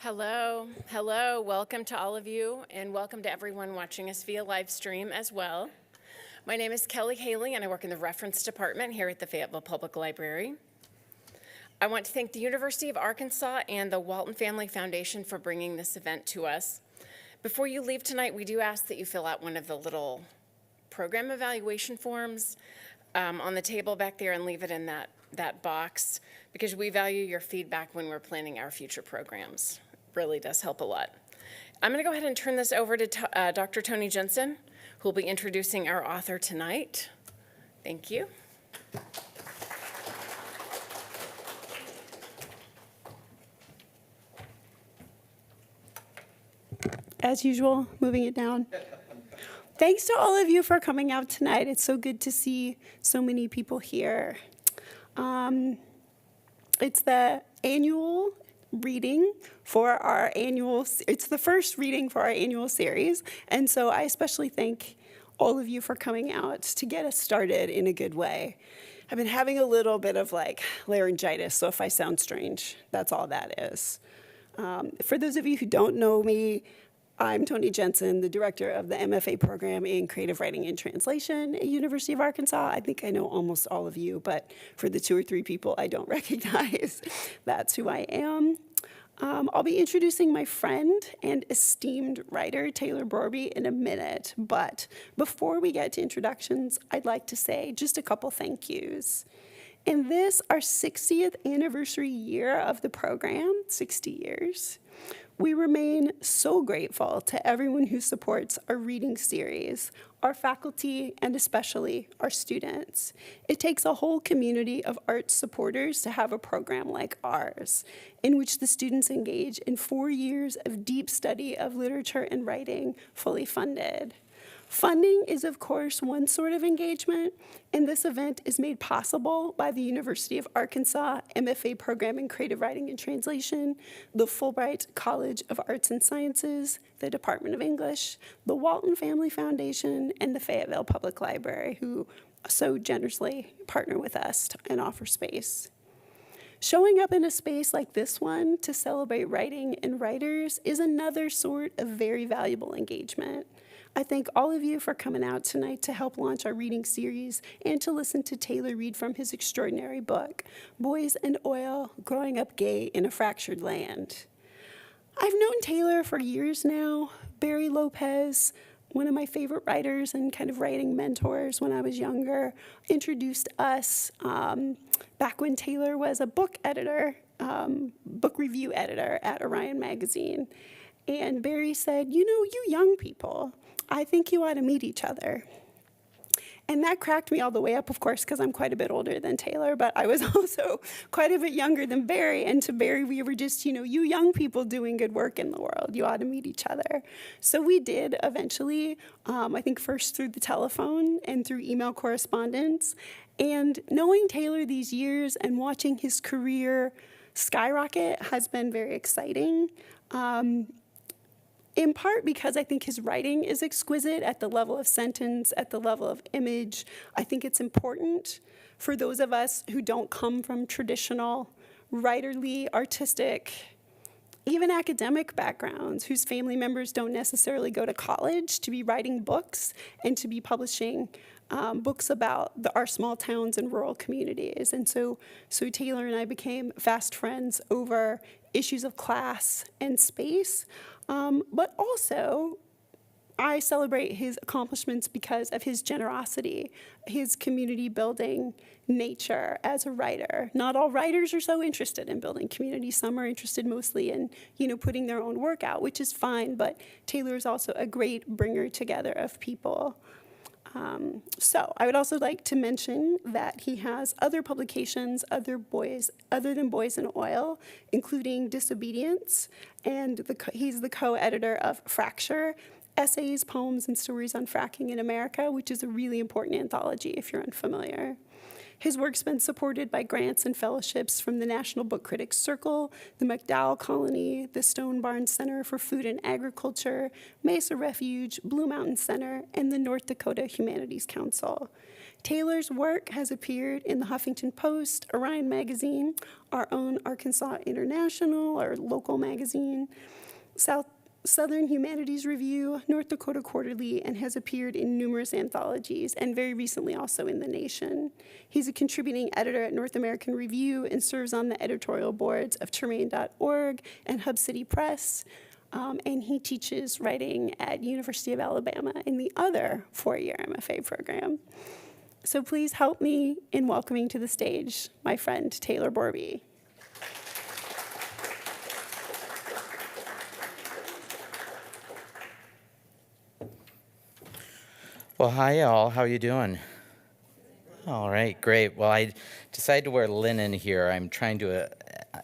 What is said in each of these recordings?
Hello, welcome to all of you, and welcome to everyone watching us via live stream as well. My name is Kelly Haley, and I work in the reference department here at the Fayetteville Public Library. I want to thank the University of Arkansas and the Walton Family Foundation for bringing this event to us. Before you leave tonight, we do ask that you fill out one of the little program evaluation forms on the table back there and leave it in that box, because we value your feedback when we're planning our future programs. Really does help a lot. I'm going to go ahead and turn this over to Dr. Tony Jensen, who will be introducing our author tonight. Thank you. As usual, moving it down. Thanks to all of you for coming out tonight. It's so good to see so many people here. It's the annual reading for our it's the first reading for our annual series. And so I especially thank all of you for coming out to get us started in a good way. I've been having a little bit of laryngitis, so if I sound strange, that's all that is. For those of you who don't know me, I'm Tony Jensen, the director of the MFA program in Creative Writing and Translation at University of Arkansas. I think I know almost all of you, but for the 2 or 3 people I don't recognize, that's who I am. I'll be introducing my friend and esteemed writer, Taylor Brorby, in a minute. But before we get to introductions, I'd like to say just a couple thank yous. In this, our 60th anniversary year of the program, 60 years, we remain so grateful to everyone who supports our reading series, our faculty, and especially our students. It takes a whole community of arts supporters to have a program like ours, in which the students engage in 4 years of deep study of literature and writing, fully funded. Funding is, of course, one sort of engagement, and this event is made possible by the University of Arkansas MFA program in Creative Writing and Translation, the Fulbright College of Arts and Sciences, the Department of English, the Walton Family Foundation, and the Fayetteville Public Library, who so generously partner with us and offer space. Showing up in a space like this one to celebrate writing and writers is another sort of very valuable engagement. I thank all of you for coming out tonight to help launch our reading series and to listen to Taylor read from his extraordinary book, Boys and Oil, Growing Up Gay in a Fractured Land. I've known Taylor for years now. Barry Lopez, one of my favorite writers and kind of writing mentors when I was younger, introduced us back when Taylor was a book editor, book review editor at Orion Magazine. And Barry said, you young people, I think you ought to meet each other. And that cracked me all the way up, of course, because I'm quite a bit older than Taylor, but I was also quite a bit younger than Barry. And to Barry, we were just, you young people doing good work in the world. You ought to meet each other. So we did eventually, I think first through the telephone and through email correspondence. And knowing Taylor these years and watching his career skyrocket has been very exciting. In part because I think his writing is exquisite at the level of sentence, at the level of image. I think it's important for those of us who don't come from traditional writerly, artistic, even academic backgrounds, whose family members don't necessarily go to college, to be writing books and to be publishing books about our small towns and rural communities. And so Taylor and I became fast friends over issues of class and space. But also, I celebrate his accomplishments because of his generosity, his community building nature as a writer. Not all writers are so interested in building community. Some are interested mostly in, putting their own work out, which is fine, but Taylor is also a great bringer together of people. So I would also like to mention that he has other publications other than Boys and Oil, including Disobedience, and he's the co-editor of Fracture, Essays, Poems, and Stories on Fracking in America, which is a really important anthology if you're unfamiliar. His work's been supported by grants and fellowships from the National Book Critics Circle, the MacDowell Colony, the Stone Barn Center for Food and Agriculture, Mesa Refuge, Blue Mountain Center, and the North Dakota Humanities Council. Taylor's work has appeared in the Huffington Post, Orion Magazine, our own Arkansas International, our local magazine, Southern Humanities Review, North Dakota Quarterly, and has appeared in numerous anthologies, and very recently also in The Nation. He's a contributing editor at North American Review and serves on the editorial boards of Terrain.org and Hub City Press. And he teaches writing at University of Alabama in the other four-year MFA program. So please help me in welcoming to the stage my friend Taylor Brorby. Well, hi, y'all. How you doing? All right, great. Well, I decided to wear linen here. I'm trying to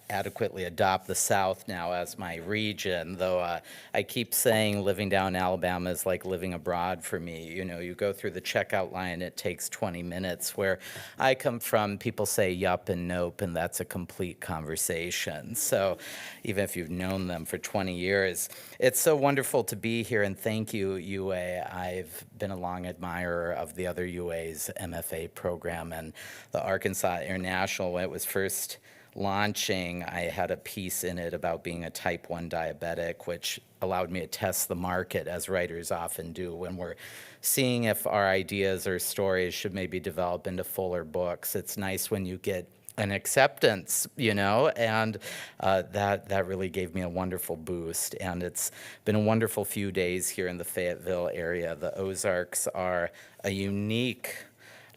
adequately adopt the South now as my region, though I keep saying living down in Alabama is like living abroad for me. You know, you go through the checkout line, it takes 20 minutes. Where I come from, people say yup and nope, and that's a complete conversation. So even if you've known them for 20 years, it's so wonderful to be here, and thank you, UA. I've been a long admirer of the other UA's MFA program, and the Arkansas International, when it was first launching, I had a piece in it about being a type 1 diabetic, which allowed me to test the market, as writers often do when we're seeing if our ideas or stories should maybe develop into fuller books. It's nice when you get an acceptance, you know, and that really gave me a wonderful boost. And it's been a wonderful few days here in the Fayetteville area. The Ozarks are a unique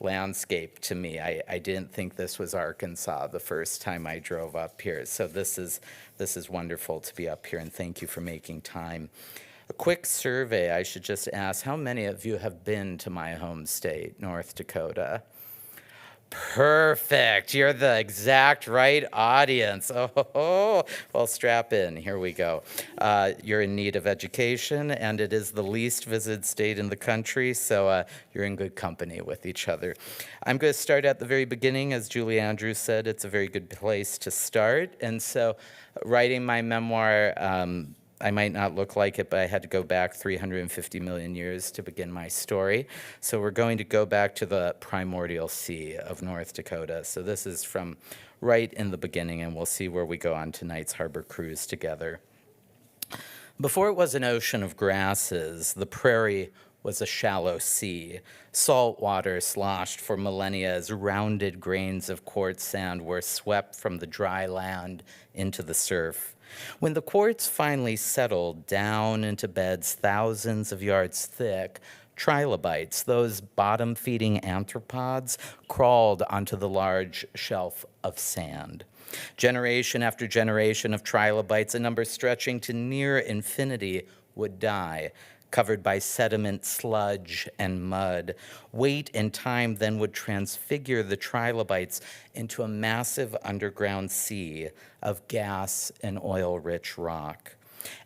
landscape to me. I didn't think this was Arkansas the first time I drove up here. So this is wonderful to be up here, and thank you for making time. A quick survey, I should just ask, how many of you have been to my home state, North Dakota? Perfect. You're the exact right audience. Oh, well, strap in. Here we go. You're in need of education, and it is the least visited state in the country, so you're in good company with each other. I'm going to start at the very beginning. As Julie Andrews said, it's a very good place to start. And so writing my memoir, I might not look like it, but I had to go back 350 million years to begin my story. So we're going to go back to the primordial sea of North Dakota. So this is from right in the beginning, and we'll see where we go on tonight's harbor cruise together. Before it was an ocean of grasses, the prairie was a shallow sea. Salt water sloshed for millennia as rounded grains of quartz sand were swept from the dry land into the surf. When the quartz finally settled down into beds thousands of yards thick, trilobites, those bottom-feeding arthropods, crawled onto the large shelf of sand. Generation after generation of trilobites, a number stretching to near infinity, would die, covered by sediment, sludge, and mud. Weight and time then would transfigure the trilobites into a massive underground sea of gas and oil-rich rock.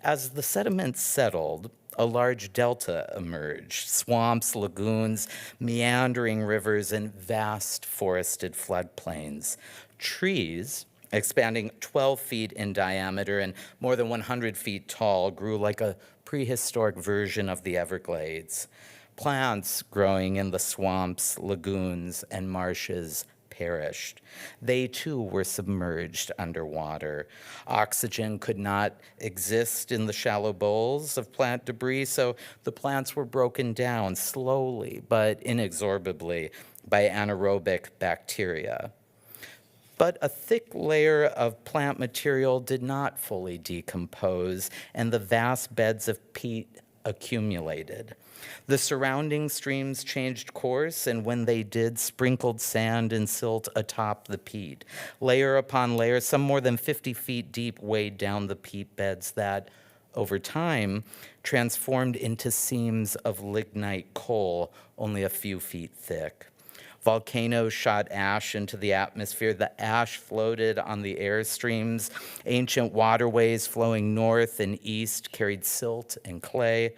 As the sediment settled, a large delta emerged, swamps, lagoons, meandering rivers, and vast forested floodplains. Trees, expanding 12 feet in diameter and more than 100 feet tall, grew like a prehistoric version of the Everglades. Plants growing in the swamps, lagoons, and marshes perished. They too were submerged underwater. Oxygen could not exist in the shallow bowls of plant debris, so the plants were broken down slowly but inexorably by anaerobic bacteria. But a thick layer of plant material did not fully decompose, and the vast beds of peat accumulated. The surrounding streams changed course, and when they did, sprinkled sand and silt atop the peat. Layer upon layer, some more than 50 feet deep, weighed down the peat beds that, over time, transformed into seams of lignite coal only a few feet thick. Volcanoes shot ash into the atmosphere. The ash floated on the air streams. Ancient waterways flowing north and east carried silt and clay.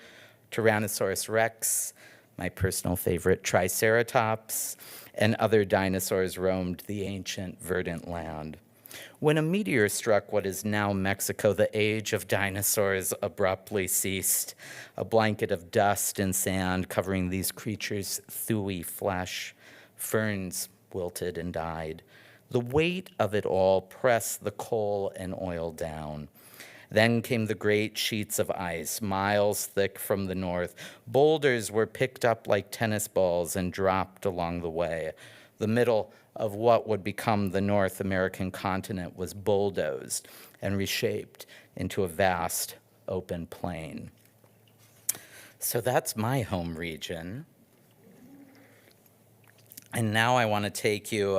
Tyrannosaurus rex, my personal favorite, Triceratops, and other dinosaurs roamed the ancient verdant land. When a meteor struck what is now Mexico, the age of dinosaurs abruptly ceased. A blanket of dust and sand covering these creatures' thewy flesh. Ferns wilted and died. The weight of it all pressed the coal and oil down. Then came the great sheets of ice, miles thick from the north. Boulders were picked up like tennis balls and dropped along the way. The middle of what would become the North American continent was bulldozed and reshaped into a vast open plain. So that's my home region. And now I want to take you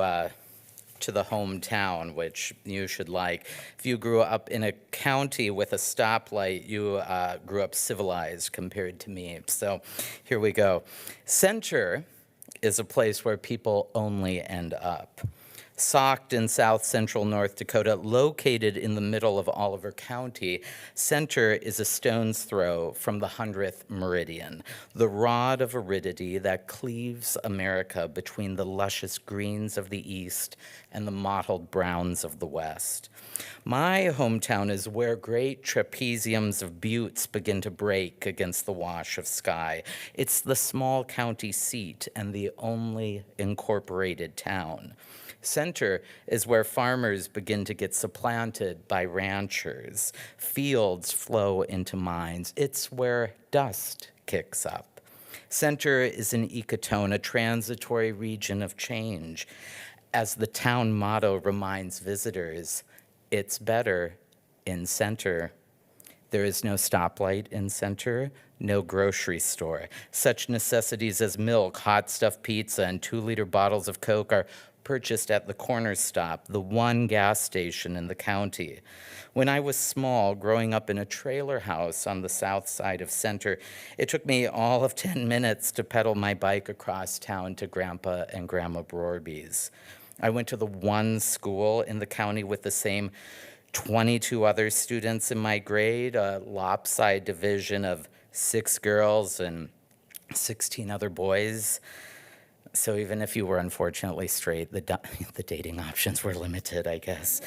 to the hometown, which you should like. If you grew up in a county with a stoplight, you grew up civilized compared to me. So here we go. Center is a place where people only end up. Socked in south central North Dakota, located in the middle of Oliver County, Center is a stone's throw from the 100th meridian, the rod of aridity that cleaves America between the luscious greens of the east and the mottled browns of the west. My hometown is where great trapeziums of buttes begin to break against the wash of sky. It's the small county seat and the only incorporated town. Center is where farmers begin to get supplanted by ranchers. Fields flow into mines. It's where dust kicks up. Center is an ecotone, a transitory region of change. As the town motto reminds visitors, it's better in Center. There is no stoplight in Center, no grocery store. Such necessities as milk, hot stuffed pizza, and 2-liter bottles of Coke are purchased at the corner stop, the one gas station in the county. When I was small, growing up in a trailer house on the south side of Center, it took me all of 10 minutes to pedal my bike across town to Grandpa and Grandma Brorby's. I went to the one school in the county with the same 22 other students in my grade, a lopsided division of 6 girls and 16 other boys. So even if you were unfortunately straight, the dating options were limited, I guess.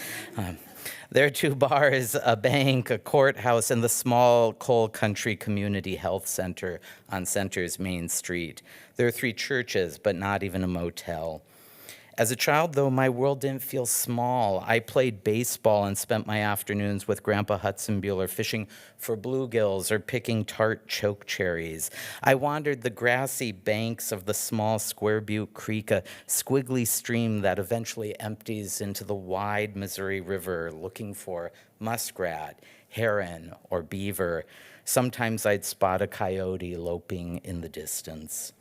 There are 2 bars, a bank, a courthouse, and the small coal country community health center on Center's main street. There are 3 churches, but not even a motel. As a child, though, my world didn't feel small. I played baseball and spent my afternoons with Grandpa Hudson Bueller fishing for bluegills or picking tart choke cherries. I wandered the grassy banks of the small Square Butte Creek, a squiggly stream that eventually empties into the wide Missouri River, looking for muskrat, heron, or beaver. Sometimes I'd spot a coyote loping in the distance.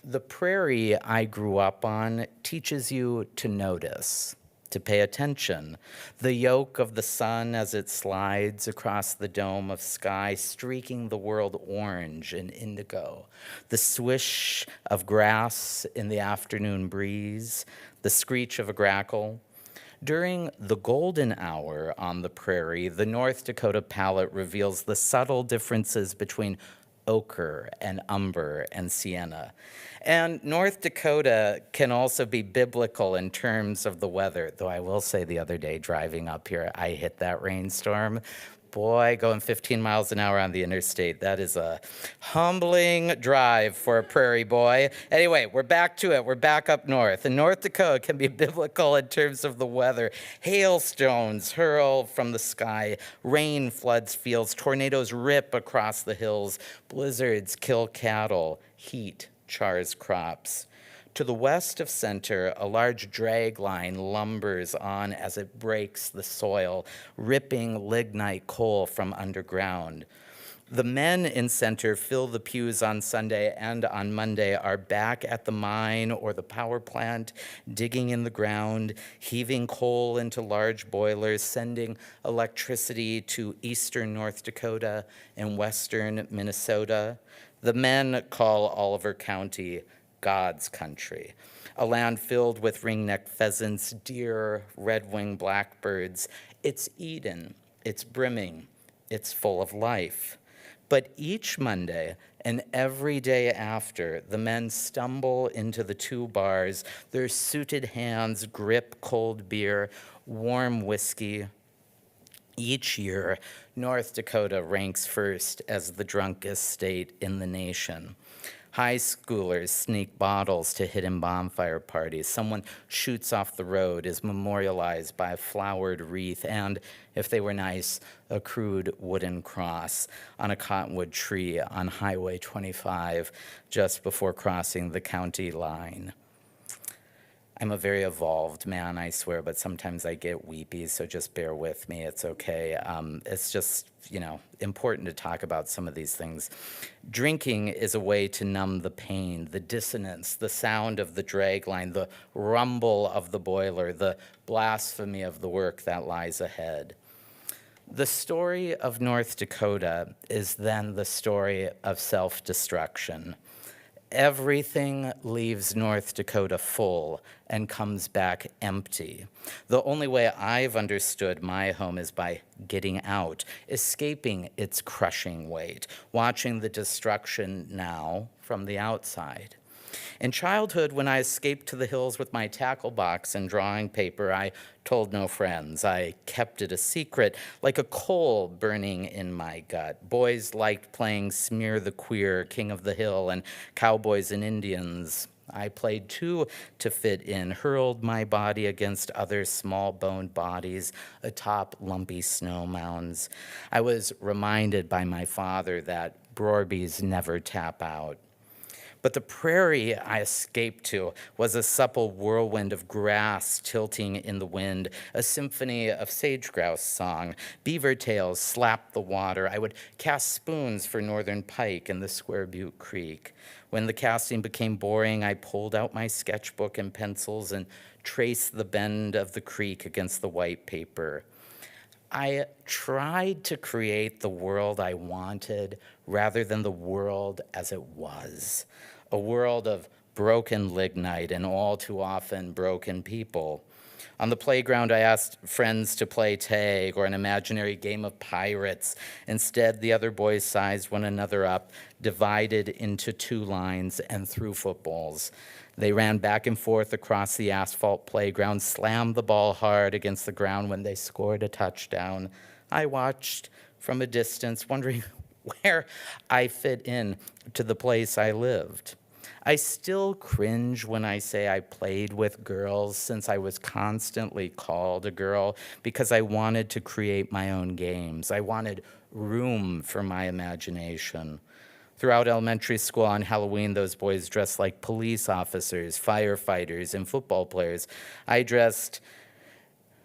The prairie I grew up on teaches you to notice, to pay attention. The yoke of the sun as it slides across the dome of sky, streaking the world orange and indigo. The swish of grass in the afternoon breeze, the screech of a grackle. During the golden hour on the prairie, the North Dakota palette reveals the subtle differences between ochre and umber and sienna. And North Dakota can also be biblical in terms of the weather, though I will say the other day driving up here, I hit that rainstorm. Boy, going 15 miles an hour on the interstate, that is a humbling drive for a prairie boy. Anyway, we're back to it. We're back up north. And North Dakota can be biblical in terms of the weather. Hailstones hurl from the sky. Rain floods fields. Tornadoes rip across the hills. Blizzards kill cattle. Heat chars crops. To the west of Center, a large drag line lumbers on as it breaks the soil, ripping lignite coal from underground. The men in Center fill the pews on Sunday and on Monday are back at the mine or the power plant, digging in the ground, heaving coal into large boilers, sending electricity to eastern North Dakota and western Minnesota. The men call Oliver County God's country, a land filled with ringneck pheasants, deer, red-winged blackbirds. It's Eden, it's brimming, it's full of life. But each Monday and every day after, the men stumble into the 2 bars. Their suited hands grip cold beer, warm whiskey. Each year, North Dakota ranks first as the drunkest state in the nation. High schoolers sneak bottles to hidden bonfire parties. Someone shoots off the road, is memorialized by a flowered wreath, and, if they were nice, a crude wooden cross on a cottonwood tree on Highway 25 just before crossing the county line. I'm a very evolved man, I swear, but sometimes I get weepy, so just bear with me. It's okay. It's just, important to talk about some of these things. Drinking is a way to numb the pain, the dissonance, the sound of the dragline, the rumble of the boiler, the blasphemy of the work that lies ahead. The story of North Dakota is then the story of self-destruction. Everything leaves North Dakota full and comes back empty. The only way I've understood my home is by getting out, escaping its crushing weight, watching the destruction now from the outside. In childhood, when I escaped to the hills with my tackle box and drawing paper, I told no friends. I kept it a secret, like a coal burning in my gut. Boys liked playing Smear the Queer, King of the Hill, and Cowboys and Indians. I played too to fit in, hurled my body against other small-boned bodies atop lumpy snow mounds. I was reminded by my father that Brorbys never tap out. But the prairie I escaped to was a supple whirlwind of grass tilting in the wind, a symphony of sage-grouse song. Beaver tails slapped the water. I would cast spoons for northern pike in the Square Butte Creek. When the casting became boring, I pulled out my sketchbook and pencils and traced the bend of the creek against the white paper. I tried to create the world I wanted rather than the world as it was. A world of broken lignite and all too often broken people. On the playground, I asked friends to play tag or an imaginary game of pirates. Instead, the other boys sized one another up, divided into two lines, and threw footballs. They ran back and forth across the asphalt playground, slammed the ball hard against the ground when they scored a touchdown. I watched from a distance, wondering where I fit in to the place I lived. I still cringe when I say I played with girls, since I was constantly called a girl, because I wanted to create my own games. I wanted room for my imagination. Throughout elementary school on Halloween, those boys dressed like police officers, firefighters, and football players. I dressed,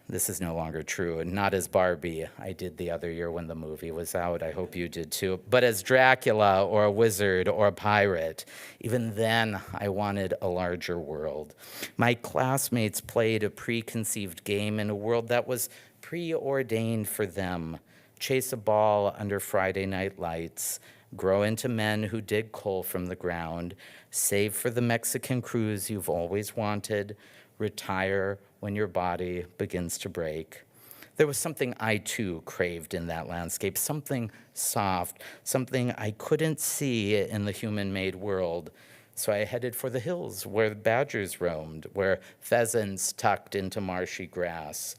this is no longer true, and not as Barbie. I did the other year when the movie was out. I hope you did too. But as Dracula or a wizard or a pirate. Even then, I wanted a larger world. My classmates played a preconceived game in a world that was preordained for them. Chase a ball under Friday night lights, grow into men who dig coal from the ground, save for the Mexican cruise you've always wanted, retire when your body begins to break. There was something I too craved in that landscape, something soft, something I couldn't see in the human-made world. So I headed for the hills where the badgers roamed, where pheasants tucked into marshy grass.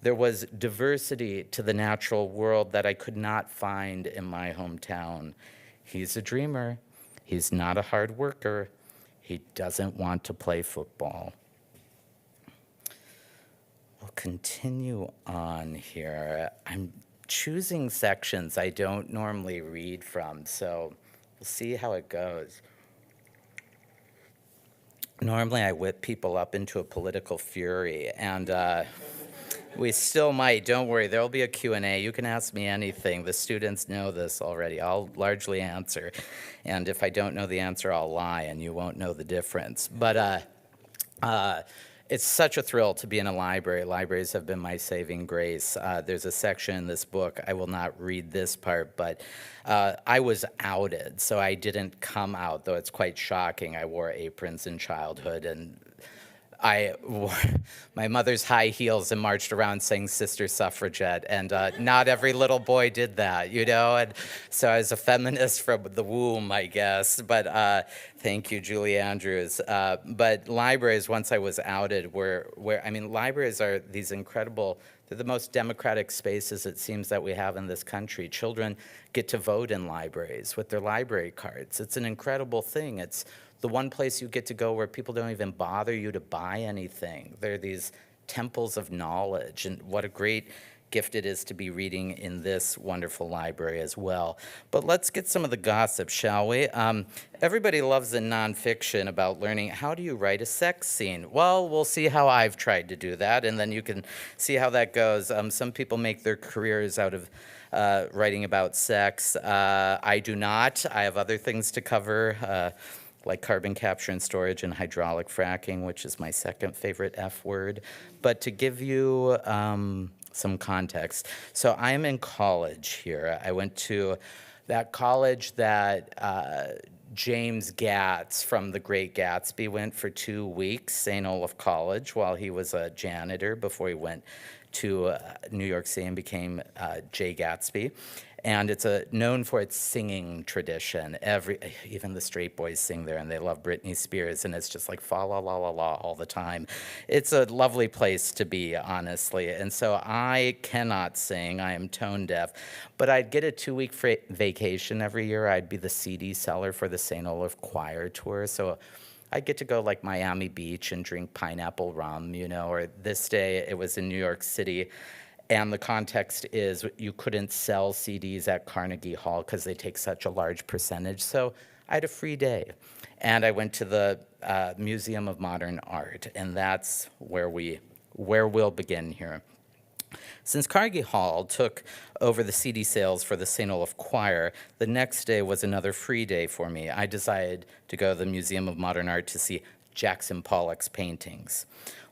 There was diversity to the natural world that I could not find in my hometown. He's a dreamer. He's not a hard worker. He doesn't want to play football. We'll continue on here. I'm choosing sections I don't normally read from, so we'll see how it goes. Normally, I whip people up into a political fury, and we still might. Don't worry, there'll be a Q&A. You can ask me anything. The students know this already. I'll largely answer, and if I don't know the answer, I'll lie, and you won't know the difference. But it's such a thrill to be in a library. Libraries have been my saving grace. There's a section in this book, I will not read this part, but I was outed, so I didn't come out, though it's quite shocking. I wore aprons in childhood, and I wore my mother's high heels and marched around saying Sister Suffragette, and not every little boy did that, and so I was a feminist from the womb, I guess, but thank you, Julie Andrews. But libraries, once I was outed, libraries are these incredible, They're the most democratic spaces, it seems, that we have in this country. Children get to vote in libraries with their library cards. It's an incredible thing. It's the one place you get to go where people don't even bother you to buy anything. They're these temples of knowledge, and what a great gift it is to be reading in this wonderful library as well. But let's get some of the gossip, shall we? Everybody loves in nonfiction about learning how do you write a sex scene. Well, we'll see how I've tried to do that, and then you can see how that goes. Some people make their careers out of writing about sex. I do not. I have other things to cover, like carbon capture and storage and hydraulic fracking, which is my second favorite F word. But to give you some context. So I am in college here. I went to that college that James Gatz from The Great Gatsby went for 2 weeks, St. Olaf College, while he was a janitor before he went to New York City and became Jay Gatsby. And it's known for its singing tradition. Even the straight boys sing there, and they love Britney Spears, and it's just like fa la la la la all the time. It's a lovely place to be, honestly. And so I cannot sing. I am tone deaf. But I'd get a 2-week vacation every year. I'd be the CD seller for the St. Olaf Choir Tour. So I'd get to go like Miami Beach and drink pineapple rum, or this day it was in New York City. And the context is you couldn't sell CDs at Carnegie Hall because they take such a large percentage. So I had a free day. And I went to the Museum of Modern Art, and that's where we'll begin here. Since Carnegie Hall took over the CD sales for the St. Olaf Choir, the next day was another free day for me. I decided to go to the Museum of Modern Art to see Jackson Pollock's paintings.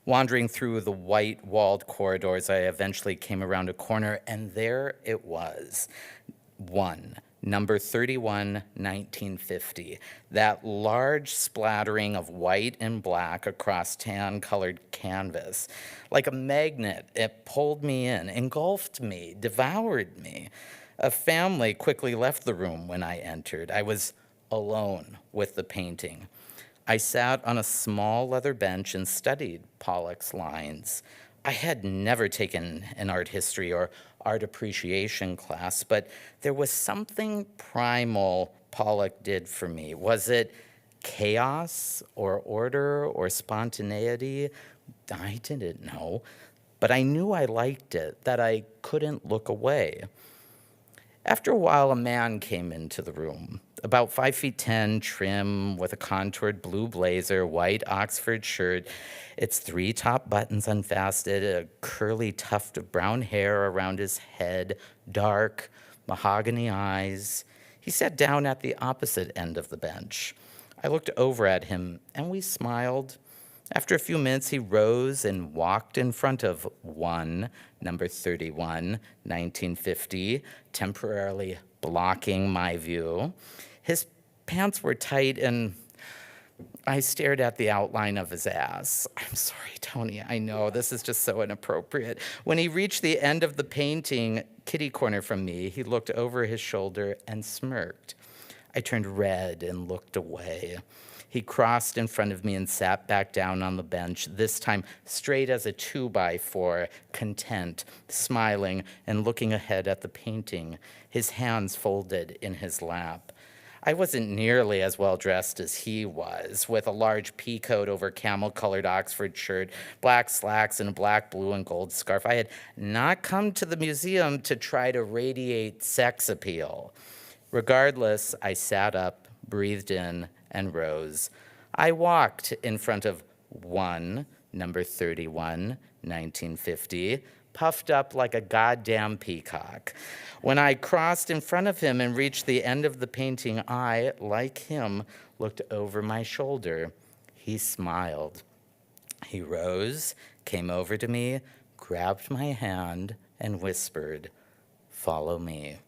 Wandering through the white-walled corridors, I eventually came around a corner, and there it was. Number 31, 1950. That large splattering of white and black across tan-colored canvas. Like a magnet, it pulled me in, engulfed me, devoured me. A family quickly left the room when I entered. I was alone with the painting. I sat on a small leather bench and studied Pollock's lines. I had never taken an art history or art appreciation class, but there was something primal Pollock did for me. Was it chaos or order or spontaneity? I didn't know, but I knew I liked it, that I couldn't look away. After a while, a man came into the room, about 5'10", trim, with a contoured blue blazer, white Oxford shirt, its 3 top buttons unfastened, a curly tuft of brown hair around his head, dark, mahogany eyes. He sat down at the opposite end of the bench. I looked over at him, and we smiled. After a few minutes, he rose and walked in front of number 31, 1950, temporarily blocking my view. His pants were tight, and I stared at the outline of his ass. I'm sorry, Tony, I know, this is just so inappropriate. When he reached the end of the painting, kitty corner from me, he looked over his shoulder and smirked. I turned red and looked away. He crossed in front of me and sat back down on the bench, this time straight as a 2x4, content, smiling and looking ahead at the painting, his hands folded in his lap. I wasn't nearly as well dressed as he was, with a large pea coat over camel-colored Oxford shirt, black slacks, and a black, blue, and gold scarf. I had not come to the museum to try to radiate sex appeal. Regardless, I sat up, breathed in, and rose. I walked in front of number 31, 1950, puffed up like a goddamn peacock. When I crossed in front of him and reached the end of the painting, I, like him, looked over my shoulder. He smiled. He rose, came over to me, grabbed my hand, and whispered, "Follow me."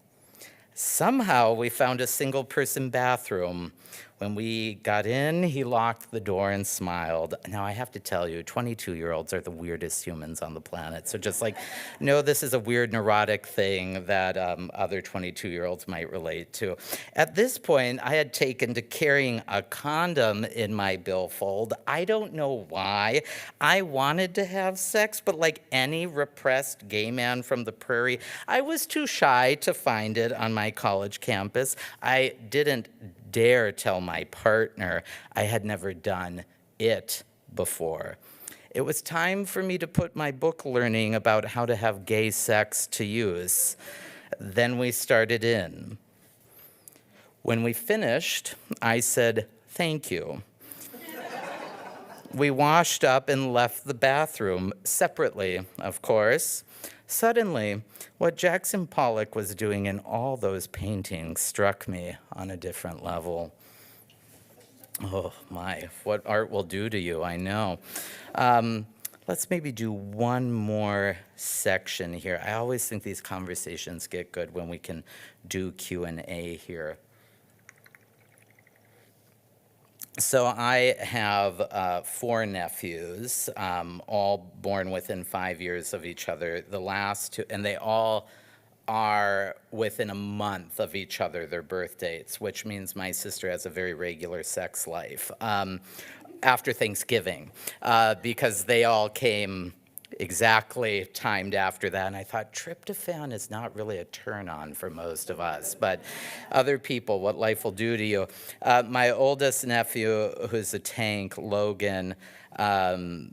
Somehow we found a single-person bathroom. When we got in, he locked the door and smiled. Now, I have to tell you, 22-year-olds are the weirdest humans on the planet. So just like, know this is a weird neurotic thing that other 22-year-olds might relate to. At this point, I had taken to carrying a condom in my billfold. I don't know why. I wanted to have sex, but like any repressed gay man from the prairie, I was too shy to find it on my college campus. I didn't dare tell my partner I had never done it before. It was time for me to put my book learning about how to have gay sex to use. Then we started in. When we finished, I said, "Thank you." We washed up and left the bathroom, separately, of course. Suddenly, what Jackson Pollock was doing in all those paintings struck me on a different level. Oh my, what art will do to you, I know. Let's maybe do one more section here. I always think these conversations get good when we can do Q&A here. So I have 4 nephews, all born within 5 years of each other. The last 2, and they all are within a month of each other, their birth dates, which means my sister has a very regular sex life after Thanksgiving, because they all came exactly timed after that. And I thought tryptophan is not really a turn on for most of us, but other people, what life will do to you. My oldest nephew, who's a tank, Logan, how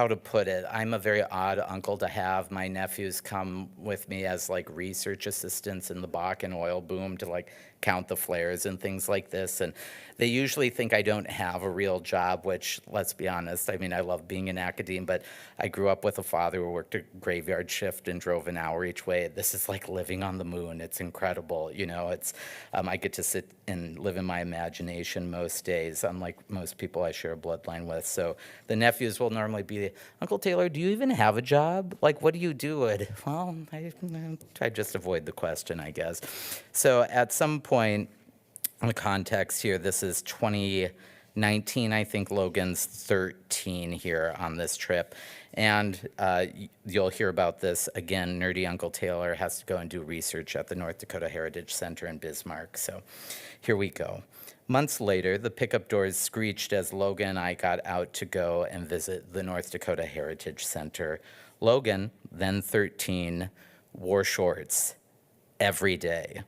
to put it, I'm a very odd uncle to have. My nephews come with me as like research assistants in the Bakken oil boom to like count the flares and things like this. And they usually think I don't have a real job, which, let's be honest, I mean, I love being in academia, but I grew up with a father who worked a graveyard shift and drove an hour each way. This is like living on the moon. It's incredible. You know, it's, I get to sit and live in my imagination most days, unlike most people I share a bloodline with. So the nephews will normally be, "Uncle Taylor, do you even have a job? Like, what do you do?" Well, I just avoid the question, I guess. So at some point, in the context here, this is 2019, I think Logan's 13 here on this trip. And you'll hear about this again. Nerdy Uncle Taylor has to go and do research at the North Dakota Heritage Center in Bismarck. So here we go. Months later, the pickup doors screeched as Logan and I got out to go and visit the North Dakota Heritage Center. Logan, then 13, wore shorts every day,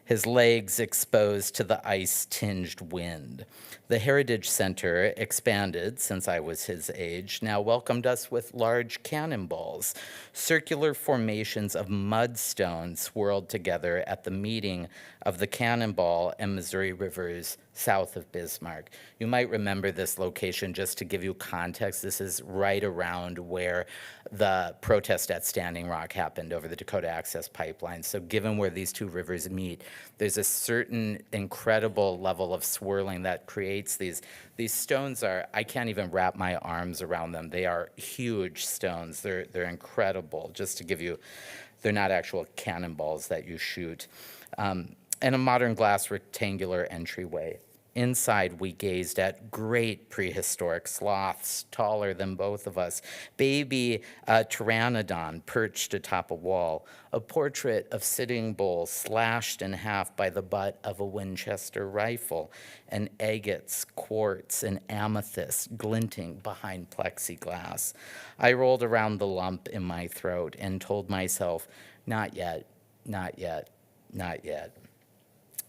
his legs exposed to the ice-tinged wind. The Heritage Center, expanded since I was his age, now welcomed us with large cannonballs, circular formations of mudstones swirled together at the meeting of the Cannonball and Missouri Rivers south of Bismarck. You might remember this location. Just to give you context, this is right around where the protest at Standing Rock happened over the Dakota Access Pipeline. So given where these two rivers meet, there's a certain incredible level of swirling that creates these stones. I can't even wrap my arms around them. They are huge stones. They're incredible. Just to give you, they're not actual cannonballs that you shoot. And a modern glass rectangular entryway. Inside, we gazed at great prehistoric sloths, taller than both of us, baby pteranodon perched atop a wall, a portrait of Sitting Bull slashed in half by the butt of a Winchester rifle, and agates, quartz, and amethyst glinting behind plexiglass. I rolled around the lump in my throat and told myself, not yet, not yet, not yet.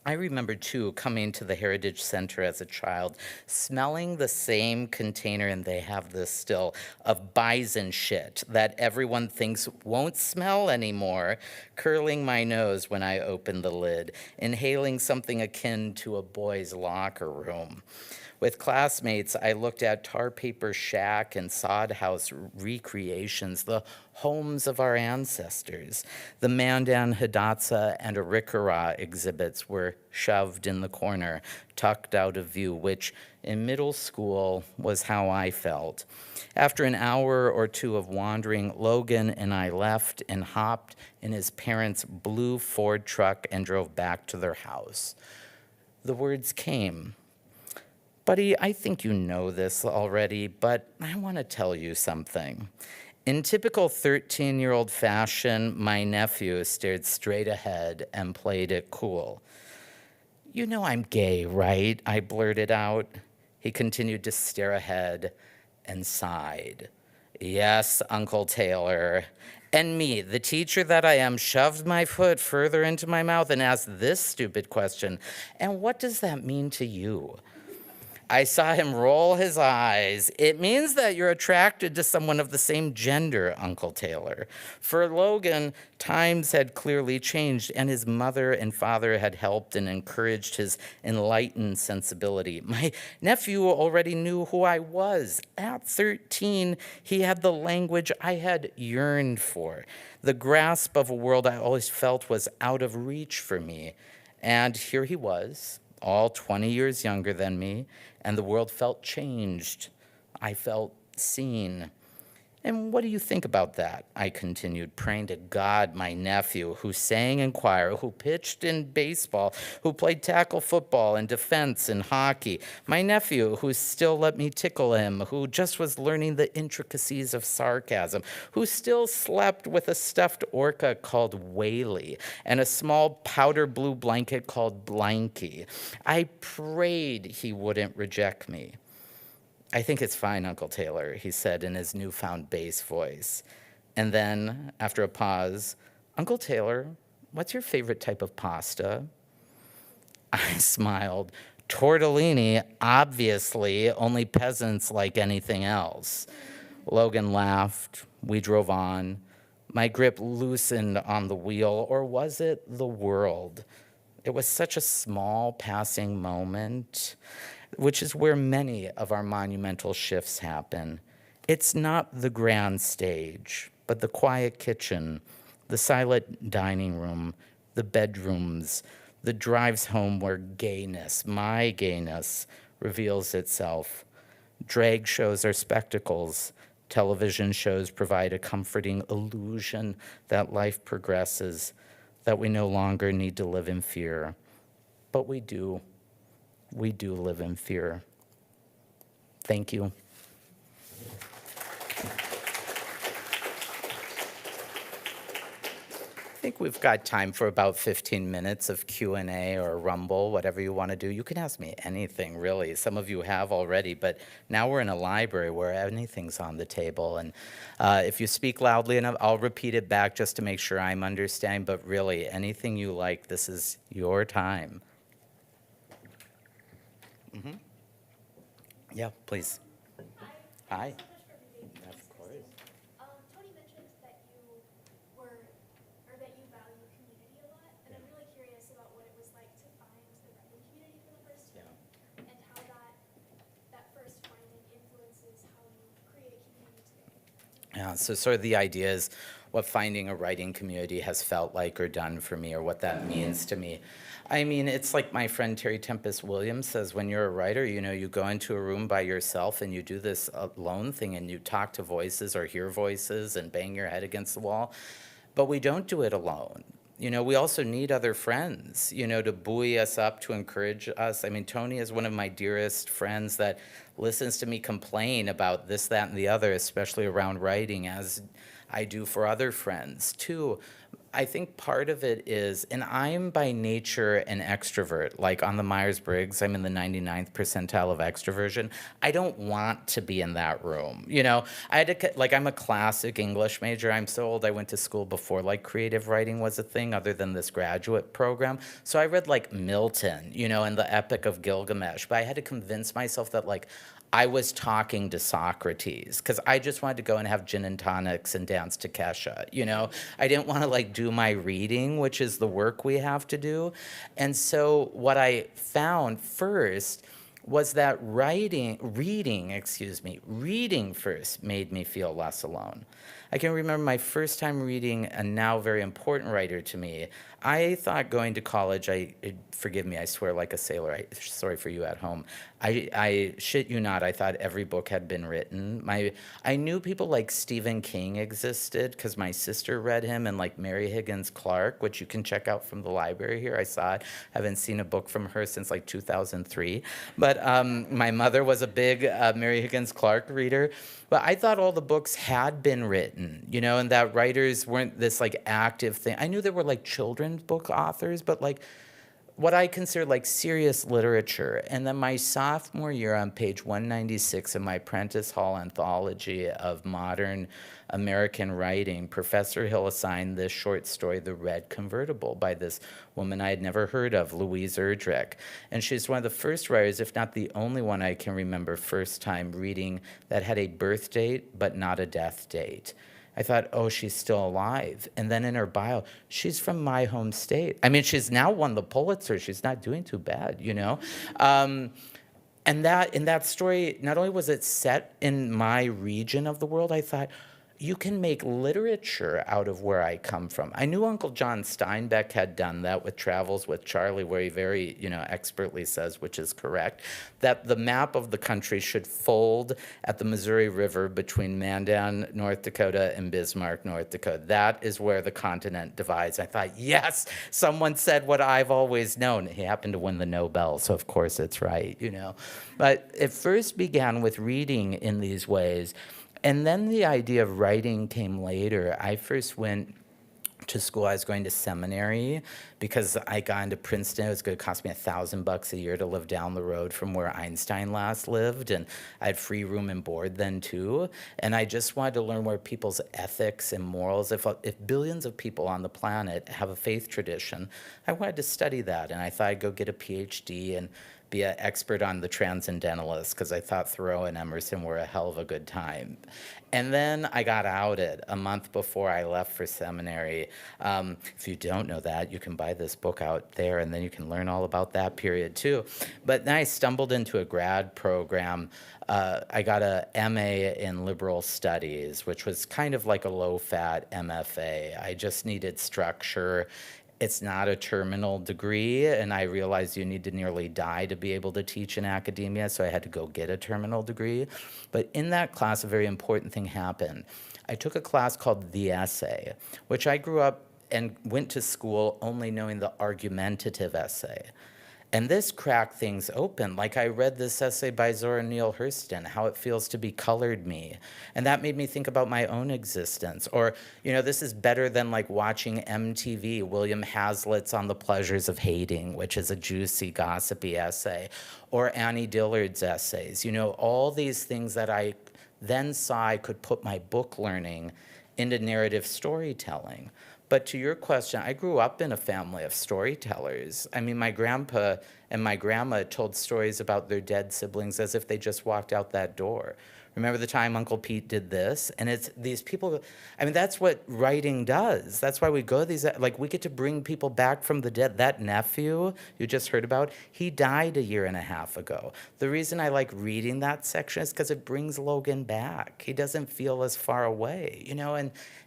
I remember, too, coming to the Heritage Center as a child, smelling the same container, and they have this still, of bison shit that everyone thinks won't smell anymore, curling my nose when I opened the lid, inhaling something akin to a boy's locker room. With classmates, I looked at tar paper shack and sod house recreations, the homes of our ancestors. The Mandan, Hidatsa, and Arikara exhibits were shoved in the corner, tucked out of view, which in middle school was how I felt. After an hour or two of wandering, Logan and I left and hopped in his parents' blue Ford truck and drove back to their house. the words came. Buddy, I think you know this already, but I want to tell you something. In typical 13-year-old fashion, my nephew stared straight ahead and played it cool. You know I'm gay, right? I blurted out. He continued to stare ahead and sighed. Yes, Uncle Taylor. And me, the teacher that I am, shoved my foot further into my mouth and asked this stupid question. And what does that mean to you? I saw him roll his eyes. It means that you're attracted to someone of the same gender, Uncle Taylor. For Logan, times had clearly changed, and his mother and father had helped and encouraged his enlightened sensibility. My nephew already knew who I was. At 13, he had the language I had yearned for, the grasp of a world I always felt was out of reach for me. And here he was, all 20 years younger than me, and the world felt changed. I felt seen. And what do you think about that? I continued, praying to God, my nephew, who sang in choir, who pitched in baseball, who played tackle football and defense and hockey. My nephew, who still let me tickle him, who just was learning the intricacies of sarcasm, who still slept with a stuffed orca called Whaley and a small powder blue blanket called Blanky. I prayed he wouldn't reject me. I think it's fine, Uncle Taylor, he said in his newfound bass voice. And then, after a pause, Uncle Taylor, what's your favorite type of pasta? I smiled. Tortellini, obviously, only peasants like anything else. Logan laughed. We drove on. My grip loosened on the wheel, or was it the world? It was such a small passing moment, which is where many of our monumental shifts happen. It's not the grand stage, but the quiet kitchen, the silent dining room, the bedrooms, the drives home where gayness, my gayness, reveals itself. Drag shows are spectacles. Television shows provide a comforting illusion that life progresses, that we no longer need to live in fear. But we do. We do live in fear. Thank you. I think we've got time for about 15 minutes of Q&A or Rumble, whatever you want to do. You can ask me anything, really. Some of you have already, but now we're in a library where anything's on the table. And if you speak loudly enough, I'll repeat it back just to make sure I'm understanding. But really, anything you like, this is your time. Mm-hmm. Yeah, please. Hi. Of course. Tony mentioned that you that you value community a lot, and I'm really curious about what it was like to find the writing community for the first time, and how that first finding influences how you create community today. Yeah, so sort of the idea is what finding a writing community has felt like or done for me, or what that means to me. I mean, it's like my friend Terry Tempest Williams says, when you're a writer, you know, you go into a room by yourself and you do this alone thing and you talk to voices or hear voices and bang your head against the wall. But we don't do it alone. You know, we also need other friends, you know, to buoy us up, to encourage us. I mean, Tony is one of my dearest friends that listens to me complain about this, that, and the other, especially around writing, as I do for other friends, too. I think part of it is, and I'm by nature an extrovert, like on the Myers-Briggs, I'm in the 99th percentile of extroversion. I don't want to be in that room, you know? I had to, like, I'm a classic English major. I'm so old, I went to school before, like, creative writing was a thing other than this graduate program. So I read, like, Milton, you know, and the Epic of Gilgamesh, but I had to convince myself that, like, I was talking to Socrates because I just wanted to go and have gin and tonics and dance to Kesha, you know? I didn't want to like do my reading, which is the work we have to do. And so what I found first was that reading first made me feel less alone. I can remember my first time reading a now very important writer to me. I thought going to college, forgive me, I swear like a sailor, sorry for you at home. I shit you not, I thought every book had been written. I knew people like Stephen King existed because my sister read him, and like Mary Higgins Clark, which you can check out from the library here. I saw it. Haven't seen a book from her since like 2003. But my mother was a big Mary Higgins Clark reader. But I thought all the books had been written, and that writers weren't this like active thing. I knew there were like children's book authors, but like what I consider like serious literature. And then my sophomore year, on page 196 of my Prentice Hall Anthology of Modern American Writing, Professor Hill assigned this short story, The Red Convertible, by this woman I had never heard of, Louise Erdrich. And she's one of the first writers, if not the only one I can remember first time reading that had a birth date but not a death date. I thought, oh, she's still alive. And then in her bio, she's from my home state. I mean, she's now won the Pulitzer. She's not doing too bad, And that in that story, not only was it set in my region of the world, I thought, you can make literature out of where I come from. I knew Uncle John Steinbeck had done that with Travels with Charlie, where he very, expertly says, which is correct, that the map of the country should fold at the Missouri River between Mandan, North Dakota, and Bismarck, North Dakota. That is where the continent divides. I thought, yes, someone said what I've always known. He happened to win the Nobel, so of course it's right, But it first began with reading in these ways. And then the idea of writing came later. I first went to school. I was going to seminary because I got into Princeton. It was going to cost me $1,000 a year to live down the road from where Einstein last lived, and I had free room and board then too. And I just wanted to learn where people's ethics and morals, if billions of people on the planet have a faith tradition, I wanted to study that. And I thought I'd go get a PhD and be an expert on the transcendentalists, because I thought Thoreau and Emerson were a hell of a good time. And then I got outed a month before I left for seminary. If you don't know that, you can buy this book out there, and then you can learn all about that period too. But then I stumbled into a grad program. I got a MA in liberal studies, which was kind of like a low-fat MFA. I just needed structure. It's not a terminal degree, and I realized you need to nearly die to be able to teach in academia, so I had to go get a terminal degree. But in that class, a very important thing happened. I took a class called The Essay, which I grew up and went to school only knowing the argumentative essay. And this cracked things open. Like, I read this essay by Zora Neale Hurston, How It Feels to Be Colored Me. And that made me think about my own existence. Or, this is better than like watching MTV, William Hazlitt's On the Pleasures of Hating, which is a juicy, gossipy essay. Or Annie Dillard's essays. All these things that I then saw I could put my book learning into narrative storytelling. But to your question, I grew up in a family of storytellers. I mean, my grandpa and my grandma told stories about their dead siblings as if they just walked out that door. Remember the time Uncle Pete did this? And it's these people, I mean, that's what writing does. That's why we go to these, like, we get to bring people back from the dead. That nephew you just heard about, he died a year and a half ago. The reason I like reading that section is because it brings Logan back. He doesn't feel as far away,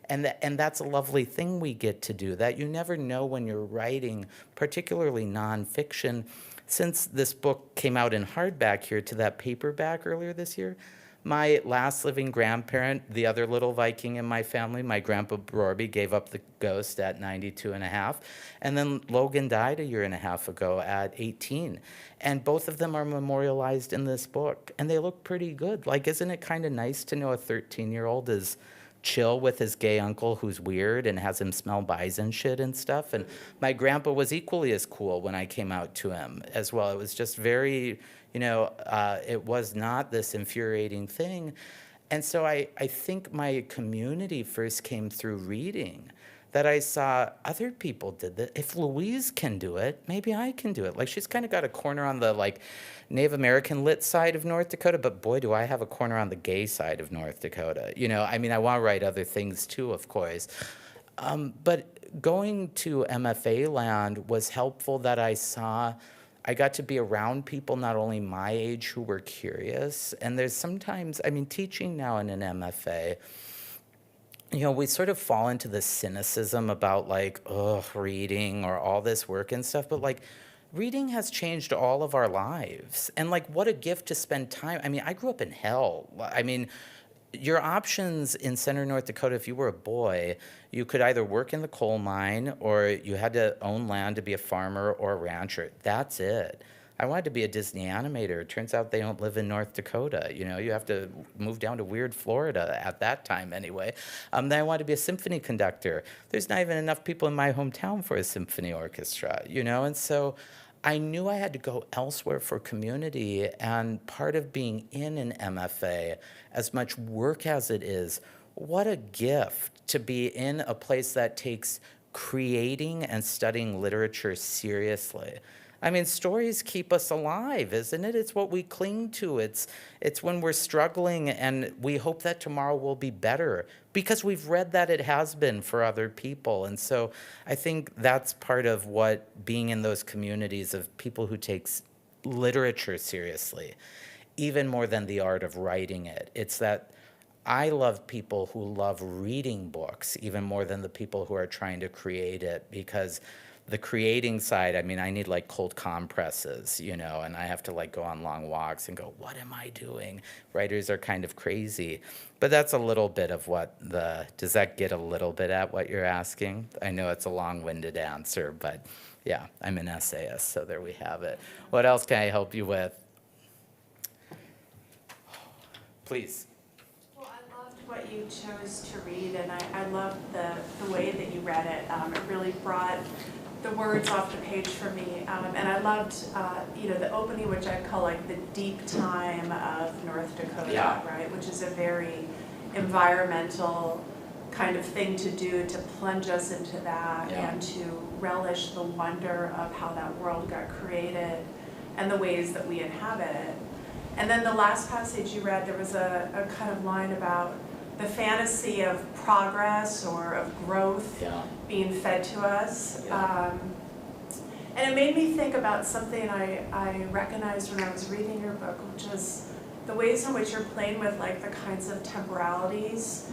and that's a lovely thing we get to do, that you never know when you're writing, particularly nonfiction. Since this book came out in hardback here to that paperback earlier this year, my last living grandparent, the other little Viking in my family, my grandpa Brorby, gave up the ghost at 92 and a half. And then Logan died a year and a half ago at 18. And both of them are memorialized in this book. And they look pretty good. Like, isn't it kind of nice to know a 13-year-old is chill with his gay uncle who's weird and has him smell bison shit and stuff? And my grandpa was equally as cool when I came out to him as well. It was just very, it was not this infuriating thing. And so I think my community first came through reading, that I saw other people did that. If Louise can do it, maybe I can do it. Like, she's kind of got a corner on the Native American lit side of North Dakota, but boy, do I have a corner on the gay side of North Dakota. I mean, I want to write other things too, of course. But going to MFA land was helpful, that I got to be around people not only my age who were curious. And there's sometimes, I mean, teaching now in an MFA, we sort of fall into this cynicism about like, oh, reading or all this work and stuff, but like, reading has changed all of our lives. And like, what a gift to spend time. I mean, I grew up in hell. I mean, your options in Center, North Dakota, if you were a boy, you could either work in the coal mine or you had to own land to be a farmer or a rancher. That's it. I wanted to be a Disney animator. It turns out they don't live in North Dakota. You have to move down to weird Florida at that time anyway. Then I wanted to be a symphony conductor. There's not even enough people in my hometown for a symphony orchestra, and so I knew I had to go elsewhere for community, and part of being in an MFA, as much work as it is, what a gift to be in a place that takes creating and studying literature seriously. I mean, stories keep us alive, isn't it? It's what we cling to. It's when we're struggling and we hope that tomorrow will be better because we've read that it has been for other people. And so I think that's part of what being in those communities of people who takes literature seriously, even more than the art of writing it. It's that I love people who love reading books even more than the people who are trying to create it, because the creating side, I mean, I need like cold compresses, and I have to like go on long walks and go, what am I doing? Writers are kind of crazy. But that's a little bit of does that get a little bit at what you're asking? I know it's a long-winded answer, but yeah, I'm an essayist, so there we have it. What else can I help you with? Please. Well, I loved what you chose to read, and I loved the way that you read it. It really brought the words off the page for me, and I loved the opening, which I call like the deep time of North Dakota, Yeah. right? Which is a very environmental kind of thing to do, to plunge us into that, Yeah. and to relish the wonder of how that world got created and the ways that we inhabit it. And then the last passage you read, there was a kind of line about the fantasy of progress or of growth Yeah. being fed to us. Yeah. And it made me think about something I recognized when I was reading your book, which was the ways in which you're playing with like the kinds of temporalities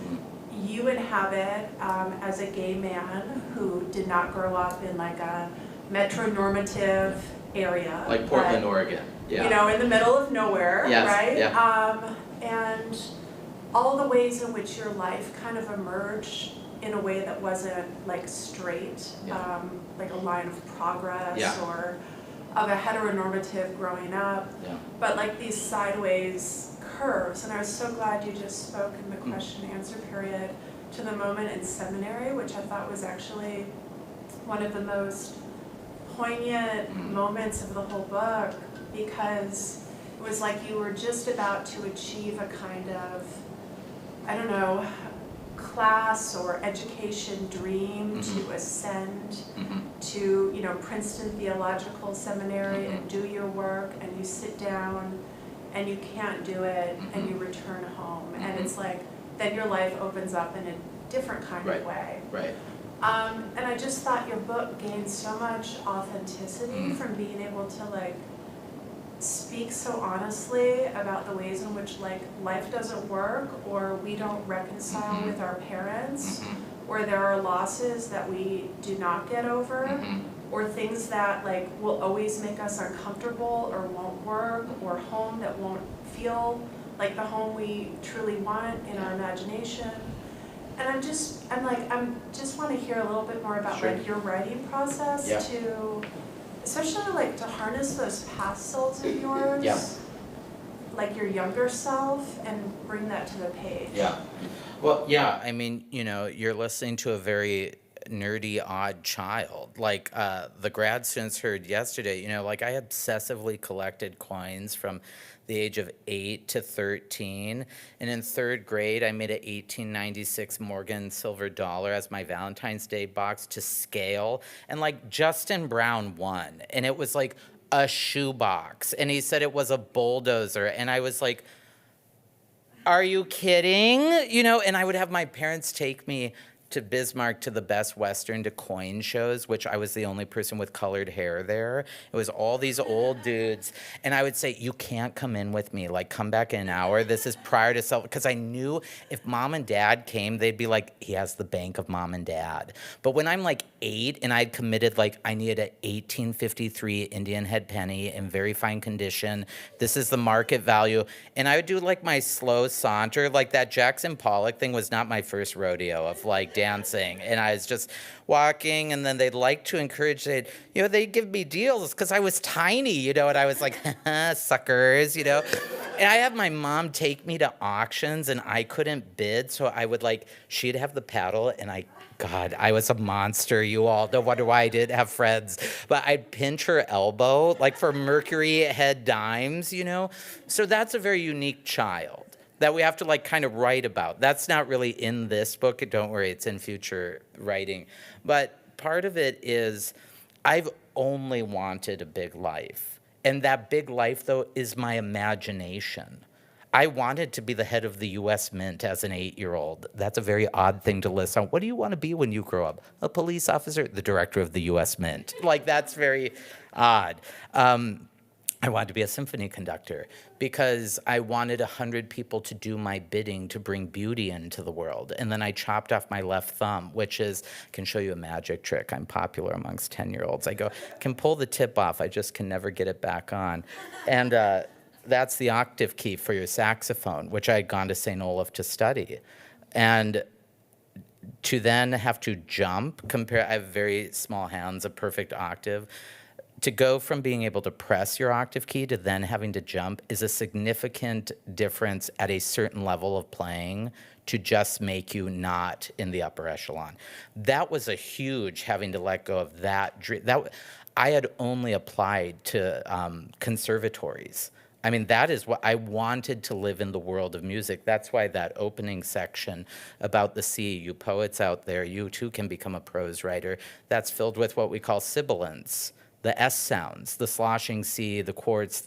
you inhabit as a gay man who did not grow up in like a metronormative area. Like Portland, but, Oregon. Yeah. in the middle of nowhere, Yes, right? yeah. And all the ways in which your life kind of emerged in a way that wasn't like straight, Yeah. like a line of progress Yeah. or of a heteronormative growing up, Yeah. but like these sideways curves. And I was so glad you just spoke in the question and answer period to the moment in seminary, which I thought was actually one of the most poignant moments of the whole book, because it was like you were just about to achieve a kind of, I don't know, class or education dream to ascend to, Princeton Theological Seminary and do your work, and you sit down and you can't do it and you return home. And it's like, then your life opens up in a different kind Right. of way. Right. And I just thought your book gained so much authenticity from being able to like speak so honestly about the ways in which like life doesn't work, or we don't reconcile with our parents, or there are losses that we do not get over, or things that like will always make us uncomfortable or won't work, or home that won't feel like the home we truly want in our imagination. And I just want to hear a little bit more about Sure. like your writing process Yeah. to, especially like to harness those past selves of yours, Yeah. like your younger self, and bring that to the page. Yeah. Well, yeah, I mean, you're listening to a very nerdy, odd child. Like the grad students heard yesterday, like I obsessively collected coins from the age of 8 to 13. And in 3rd grade, I made an 1896 Morgan silver dollar as my Valentine's Day box to scale. And like Justin Brown won. And it was like a shoebox. And he said it was a bulldozer. And I was like, are you kidding? And I would have my parents take me to Bismarck to the Best Western to coin shows, which I was the only person with colored hair there. It was all these old dudes. And I would say, you can't come in with me. Like, come back in an hour. This is prior to self. Because I knew if mom and dad came, they'd be like, he has the bank of mom and dad. But when I'm like 8 and I'd committed, like, I needed an 1853 Indian head penny in very fine condition. This is the market value. And I would do like my slow saunter. Like, that Jackson Pollock thing was not my first rodeo of like dancing. And I was just walking, and then they'd like to encourage it. You know, they'd give me deals because I was tiny, you know, and I was like, suckers, you know. And I had my mom take me to auctions, and I couldn't bid. So I would like, she'd have the paddle, and God, I was a monster. You all no wonder why I didn't have friends. But I'd pinch her elbow, like for Mercury head dimes, you know. So that's a very unique child that we have to like kind of write about. That's not really in this book. Don't worry, it's in future writing. But part of it is I've only wanted a big life. And that big life, though, is my imagination. I wanted to be the head of the U.S. Mint as an 8-year-old. That's a very odd thing to list on. What do you want to be when you grow up? A police officer? The director of the U.S. Mint. Like, that's very odd. I wanted to be a symphony conductor because I wanted 100 people to do my bidding to bring beauty into the world. And then I chopped off my left thumb, which is, I can show you a magic trick. I'm popular amongst 10-year-olds. I go, can pull the tip off. I just can never get it back on. And that's the octave key for your saxophone, which I had gone to St. Olaf to study. And to then have to jump, I have very small hands, a perfect octave. To go from being able to press your octave key to then having to jump is a significant difference at a certain level of playing to just make you not in the upper echelon. That was a huge having to let go of that dream. I had only applied to conservatories. I mean, that is what I wanted to live in the world of music. That's why that opening section about the sea, you poets out there, you too can become a prose writer. That's filled with what we call sibilants. The S sounds, the sloshing sea, the quartz,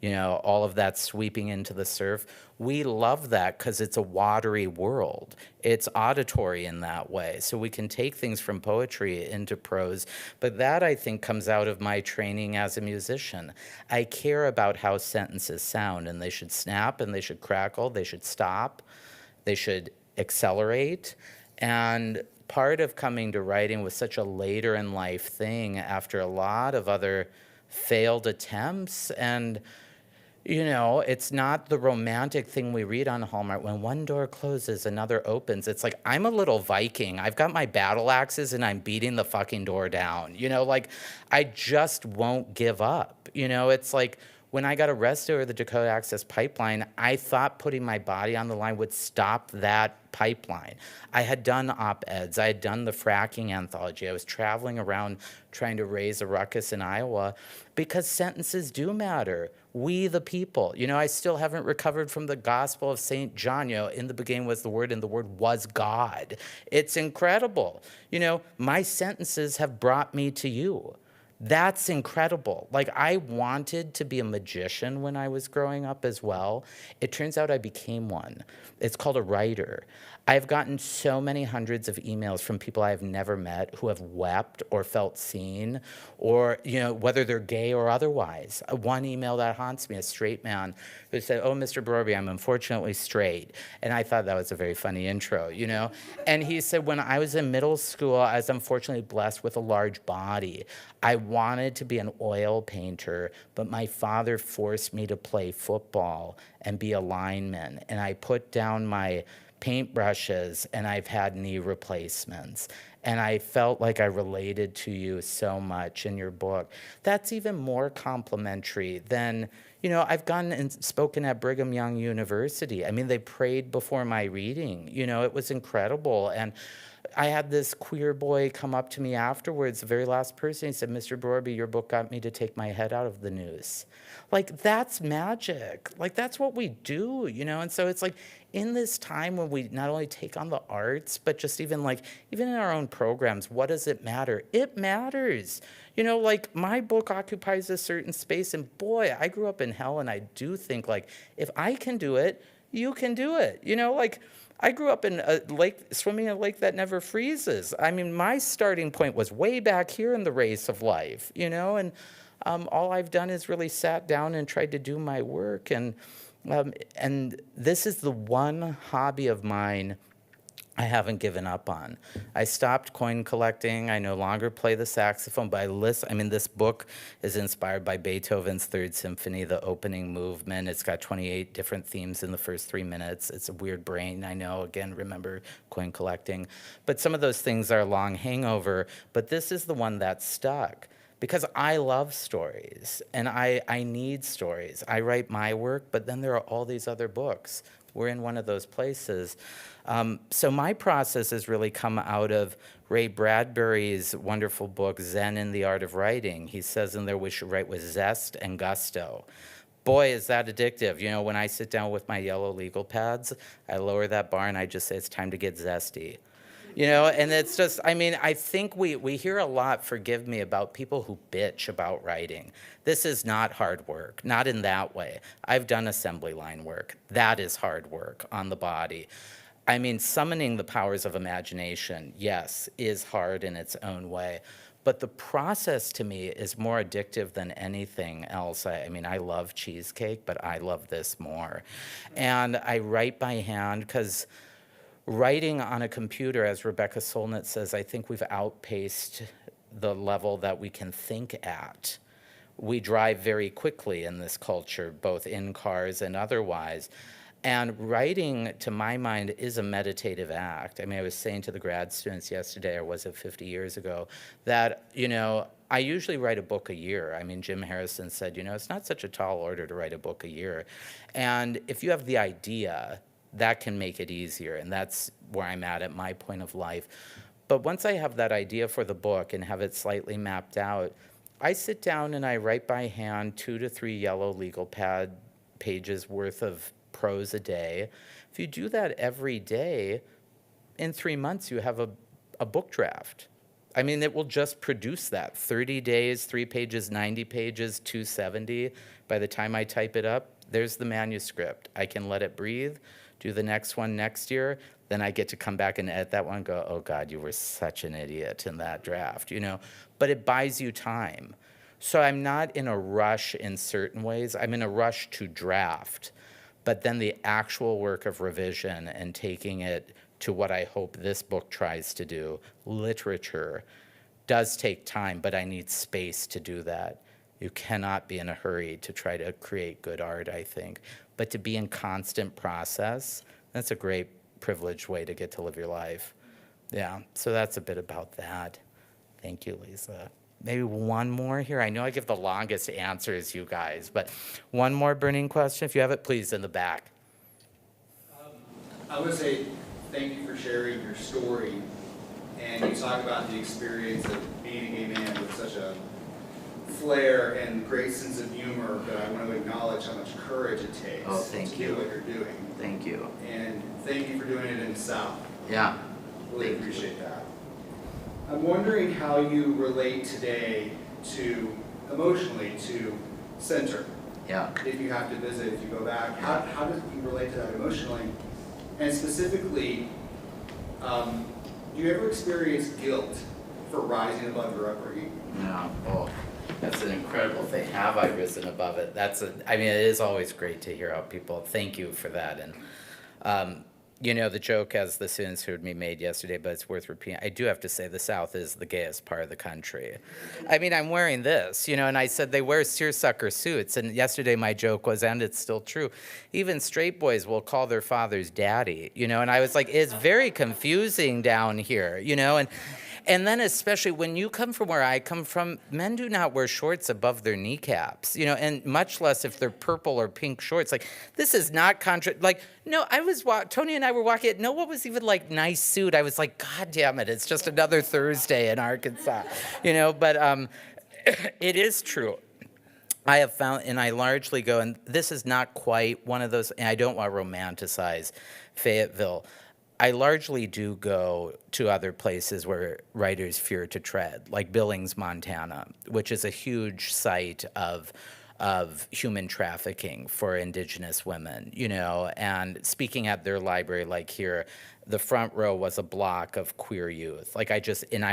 all of that sweeping into the surf. We love that because it's a watery world. It's auditory in that way. So we can take things from poetry into prose. But that, I think, comes out of my training as a musician. I care about how sentences sound, and they should snap, and they should crackle, they should stop, they should accelerate. And part of coming to writing was such a later in life thing after a lot of other failed attempts. And, it's not the romantic thing we read on Hallmark. When one door closes, another opens. It's like, I'm a little Viking. I've got my battle axes and I'm beating the fucking door down. I just won't give up. It's like, when I got arrested over the Dakota Access Pipeline, I thought putting my body on the line would stop that pipeline. I had done op-eds. I had done the fracking anthology. I was traveling around trying to raise a ruckus in Iowa because sentences do matter. We the people. I still haven't recovered from the Gospel of St. John. In the beginning was the Word, and the Word was God. It's incredible. My sentences have brought me to you. That's incredible. Like, I wanted to be a magician when I was growing up as well. It turns out I became one. It's called a writer. I've gotten so many hundreds of emails from people I've never met who have wept or felt seen, or, whether they're gay or otherwise. One email that haunts me, a straight man who said, "Oh, Mr. Brorby, I'm unfortunately straight." And I thought that was a very funny intro, And he said, when I was in middle school, I was unfortunately blessed with a large body. I wanted to be an oil painter, but my father forced me to play football and be a lineman. And I put down my paintbrushes and I've had knee replacements. And I felt like I related to you so much in your book. That's even more complimentary than, I've gone and spoken at Brigham Young University. I mean, they prayed before my reading. It was incredible. And I had this queer boy come up to me afterwards, the very last person. He said, "Mr. Brorby, your book got me to take my head out of the noose." Like, that's magic. Like, that's what we do, And so it's like, in this time when we not only take on the arts, but just even in our own programs, what does it matter? It matters. My book occupies a certain space, and boy, I grew up in hell, and I do think, if I can do it, you can do it. You know, like I grew up in a lake, swimming in a lake that never freezes. I mean, my starting point was way back here in the race of life, you know, and all I've done is really sat down and tried to do my work. And this is the one hobby of mine I haven't given up on. I stopped coin collecting. I no longer play the saxophone, but this book is inspired by Beethoven's Third Symphony, the opening movement. It's got 28 different themes in the first 3 minutes. It's a weird brain, I know. Again, remember coin collecting. But some of those things are a long hangover, but this is the one that stuck. Because I love stories, and I need stories. I write my work, but then there are all these other books. We're in one of those places. So my process has really come out of Ray Bradbury's wonderful book, Zen in the Art of Writing. He says in there we should write with zest and gusto. Boy, is that addictive. You know, when I sit down with my yellow legal pads, I lower that bar and I just say it's time to get zesty. You know, and it's just, I think we hear a lot, forgive me, about people who bitch about writing. This is not hard work, not in that way. I've done assembly line work. That is hard work on the body. Summoning the powers of imagination, yes, is hard in its own way. But the process to me is more addictive than anything else. I love cheesecake, but I love this more. And I write by hand because writing on a computer, as Rebecca Solnit says, I think we've outpaced the level that we can think at. We drive very quickly in this culture, both in cars and otherwise. And writing, to my mind, is a meditative act. I was saying to the grad students yesterday, or was it 50 years ago, that, I usually write a book a year. Jim Harrison said, it's not such a tall order to write a book a year. And if you have the idea, that can make it easier, and that's where I'm at my point of life. But once I have that idea for the book and have it slightly mapped out, I sit down and I write by hand 2 to 3 yellow legal pad pages worth of prose a day. If you do that every day, in 3 months you have a book draft. It will just produce that. 30 days, 3 pages, 90 pages, 270. By the time I type it up, there's the manuscript. I can let it breathe, do the next one next year, then I get to come back and edit that one and go, oh God, you were such an idiot in that draft, But it buys you time. So I'm not in a rush in certain ways. I'm in a rush to draft. But then the actual work of revision and taking it to what I hope this book tries to do, literature, does take time, but I need space to do that. You cannot be in a hurry to try to create good art, I think. But to be in constant process, that's a great privileged way to get to live your life. Yeah, so that's a bit about that. Thank you, Lisa. Maybe one more here. I know I give the longest answers, you guys, but one more burning question. If you have it, please, in the back. I would say thank you for sharing your story. And you talk about the experience of being a gay man with such a flair and great sense of humor, but I want to acknowledge how much courage it takes to do what you're doing. Thank you. And thank you for doing it in the South. Yeah. Really appreciate that. I'm wondering how you relate today emotionally to center. Yeah. If you have to visit, if you go back, how does you relate to that emotionally? And specifically, do you ever experience guilt for rising above your upbringing? No. Oh, that's an incredible thing. Have I risen above it? It is always great to hear how people, thank you for that. And, the joke, as the students heard me made yesterday, but it's worth repeating. I do have to say the South is the gayest part of the country. I'm wearing this, and I said they wear seersucker suits. And yesterday my joke was, and it's still true, even straight boys will call their fathers daddy, and I was like, it's very confusing down here, And then especially when you come from where I come from, men do not wear shorts above their kneecaps, and much less if they're purple or pink shorts. This is not no, Tony and I were walking, no one was even nice suit. I was like, God damn it, it's just another Thursday in Arkansas, but it is true. I have found, and I largely go, and this is not quite one of those, and I don't want to romanticize Fayetteville. I largely do go to other places where writers fear to tread, like Billings, Montana, which is a huge site of of human trafficking for Indigenous women, you know, and speaking at their library, like here, the front row was a block of queer youth. Like I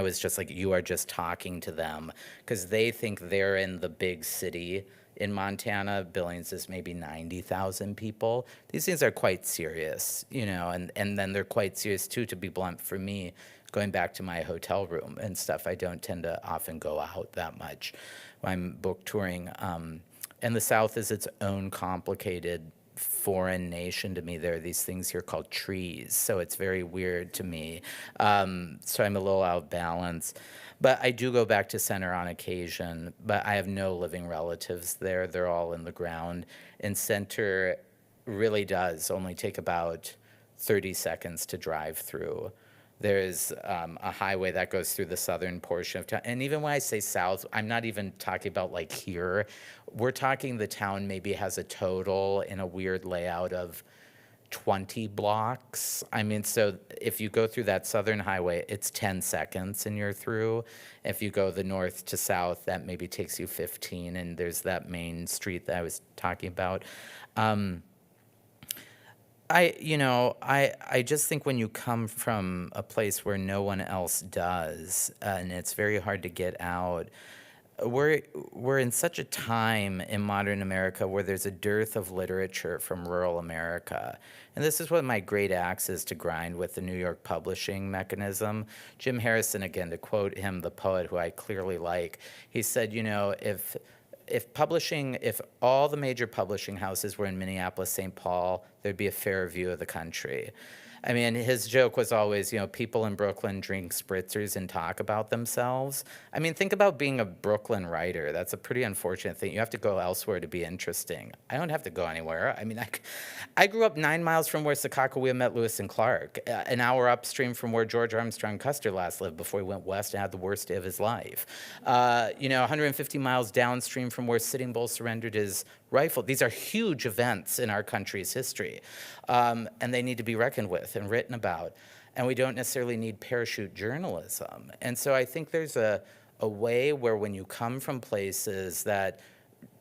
was just like, you are just talking to them because they think they're in the big city in Montana. Billings is maybe 90,000 people. These things are quite serious, you know, and then they're quite serious too, to be blunt, for me, going back to my hotel room and stuff. I don't tend to often go out that much when I'm book touring. And the South is its own complicated foreign nation to me. There are these things here called trees, so it's very weird to me. So I'm a little out of balance. But I do go back to Center on occasion, but I have no living relatives there. They're all in the ground. And Center really does only take about 30 seconds to drive through. There's a highway that goes through the southern portion of town. And even when I say south, I'm not even talking about like here. We're talking the town maybe has a total in a weird layout of 20 blocks. I mean, so if you go through that southern highway, it's 10 seconds and you're through. If you go the north to south, that maybe takes you 15. And there's that main street that I was talking about. I just think when you come from a place where no one else does, and it's very hard to get out, we're in such a time in modern America where there's a dearth of literature from rural America. And this is one of my great axes to grind with the New York publishing mechanism. Jim Harrison, again, to quote him, the poet who I clearly like, he said, you know, if all the major publishing houses were in Minneapolis, St. Paul, there'd be a fair view of the country. I mean, his joke was always, you know, people in Brooklyn drink spritzers and talk about themselves. I mean, think about being a Brooklyn writer. That's a pretty unfortunate thing. You have to go elsewhere to be interesting. I don't have to go anywhere. I mean, I grew up 9 miles from where Sakakawea met Lewis and Clark, an hour upstream from where George Armstrong Custer last lived before he went west and had the worst day of his life. 150 miles downstream from where Sitting Bull surrendered his rifle. These are huge events in our country's history, and they need to be reckoned with and written about. And we don't necessarily need parachute journalism. And so I think there's a way where when you come from places that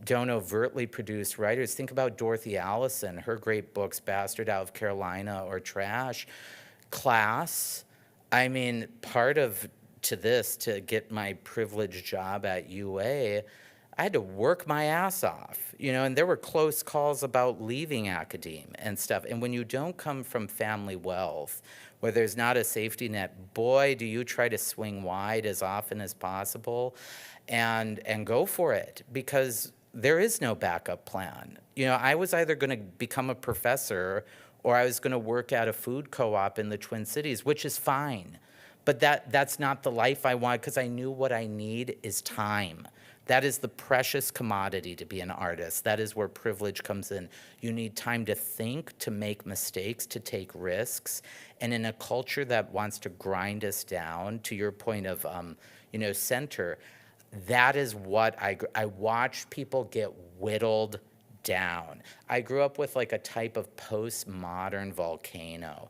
don't overtly produce writers, think about Dorothy Allison, her great books, Bastard Out of Carolina or Trash. Class, I mean, part of to get my privileged job at UA, I had to work my ass off, you know, and there were close calls about leaving academe and stuff. And when you don't come from family wealth, where there's not a safety net, boy, do you try to swing wide as often as possible and go for it, because there is no backup plan. You know, I was either going to become a professor or I was going to work at a food co-op in the Twin Cities, which is fine. But that's not the life I want, because I knew what I need is time. That is the precious commodity to be an artist. That is where privilege comes in. You need time to think, to make mistakes, to take risks. And in a culture that wants to grind us down, to your point of, center, that is what I watch people get whittled down. I grew up with like a type of postmodern volcano.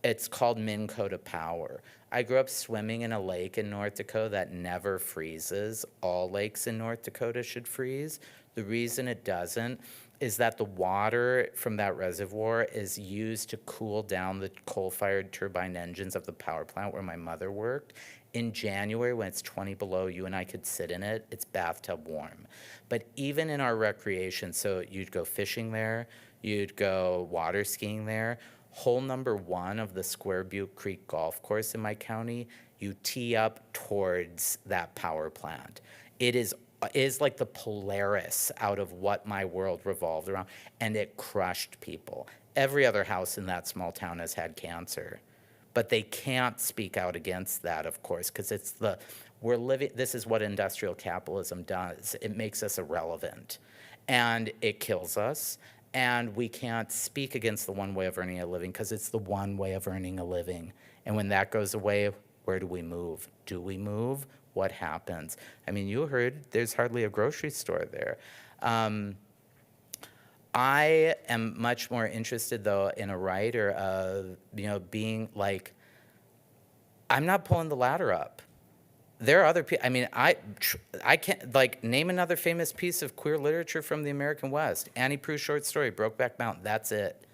It's called Minn Kota power. I grew up swimming in a lake in North Dakota that never freezes. All lakes in North Dakota should freeze. The reason it doesn't is that the water from that reservoir is used to cool down the coal-fired turbine engines of the power plant where my mother worked. In January, when it's 20 below, you and I could sit in it. It's bathtub warm. But even in our recreation, so you'd go fishing there, you'd go water skiing there. Hole number 1 of the Square Butte Creek Golf Course in my county, you tee up towards that power plant. It is like the Polaris out of what my world revolved around, and it crushed people. Every other house in that small town has had cancer, but they can't speak out against that, of course, because this is what industrial capitalism does. It makes us irrelevant, and it kills us. And we can't speak against the one way of earning a living because it's the one way of earning a living. And when that goes away, where do we move? Do we move? What happens? I mean, you heard there's hardly a grocery store there. I am much more interested, though, in a writer of, being like, I'm not pulling the ladder up. there are other people. I mean, I can't like name another famous piece of queer literature from the American West. Annie Proulx's short story, Brokeback Mountain. That's it.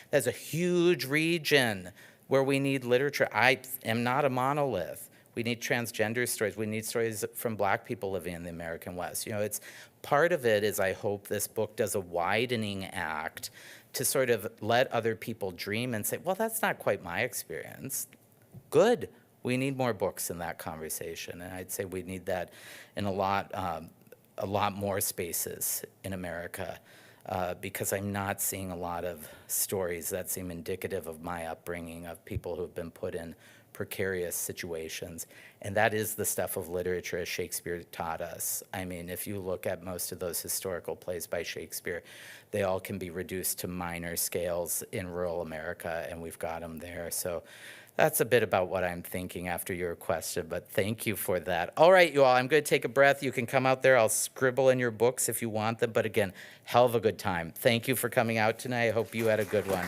That's a huge region where we need literature. I am not a monolith. We need transgender stories. We need stories from Black people living in the American West. You know, it's part of it is I hope this book does a widening act to sort of let other people dream and say, well, that's not quite my experience. Good. We need more books in that conversation, and I'd say we need that in a lot more spaces in America, because I'm not seeing a lot of stories that seem indicative of my upbringing, of people who have been put in precarious situations, and that is the stuff of literature as Shakespeare taught us. I mean, if you look at most of those historical plays by Shakespeare, they all can be reduced to minor scales in rural America, and we've got them there. So that's a bit about what I'm thinking after your question, but thank you for that. All right, you all, I'm going to take a breath. You can come out there. I'll scribble in your books if you want them, but again, hell of a good time. Thank you for coming out tonight. I hope you had a good one.